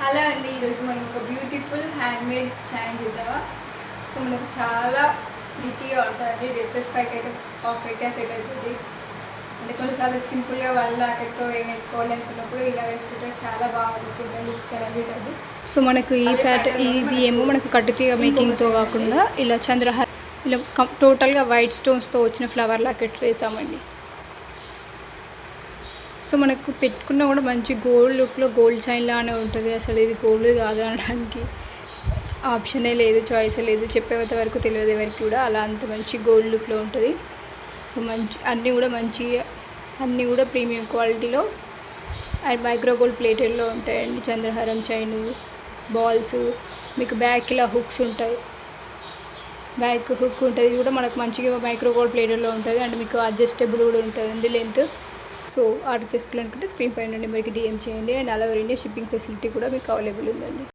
Hello అండి, ఈరోజు మనం ఒక బ్యూటిఫుల్ హ్యాండ్మేడ్ చైన్ చూద్దామా. సో మనకు చాలా ప్రిటీగా ఉంటుంది. డ్రెస్సెస్ పైకి అయితే పర్ఫెక్ట్గా సెట్ అవుతుంది. అంటే కొన్నిసార్లు సింపుల్గా వాళ్ళ అక్కడితో ఏం వేసుకోవాలి అనుకున్నప్పుడు ఇలా వేసుకుంటే చాలా బాగుంటుంది, లుక్ చాలా బ్యూటీ అవుతుంది. సో మనకు ఈ ఇది ఏమో మనకు కట్టుతీగ మేకింగ్తో కాకుండా ఇలా చంద్రహార ఇలా టోటల్గా వైట్ స్టోన్స్తో వచ్చిన ఫ్లవర్ లాకెట్స్ వేసామండి. సో మనకు పెట్టుకున్నా కూడా మంచి గోల్డ్ లుక్లో గోల్డ్ చైన్ లానే ఉంటుంది. అసలు ఇది గోల్డ్ కాదు అనడానికి ఆప్షనే లేదు, చాయిసే లేదు. చెప్పేంత వరకు తెలియదు ఎవరికి కూడా. అలా అంత మంచి గోల్డ్ లుక్లో ఉంటుంది. సో మంచి అన్నీ కూడా ప్రీమియం క్వాలిటీలో అండ్ మైక్రో గోల్డ్ ప్లేటెడ్లో ఉంటాయండి. చంద్రహారం చైన్ బాల్స్, మీకు బ్యాక్ ఇలా హుక్స్ ఉంటాయి. బ్యాక్ హుక్ ఉంటుంది, ఇది కూడా మనకు మంచిగా మైక్రో గోల్డ్ ప్లేటెడ్లో ఉంటుంది. అండ్ మీకు అడ్జస్టబుల్ కూడా ఉంటుంది లెంత్. సో ఆర్డర్ చేసుకోవాలనుకుంటే స్క్రీన్ పైన నెంబర్కి DM చేయండి. And all over India shipping facility కూడా మీకు అవైలబుల్ ఉందండి.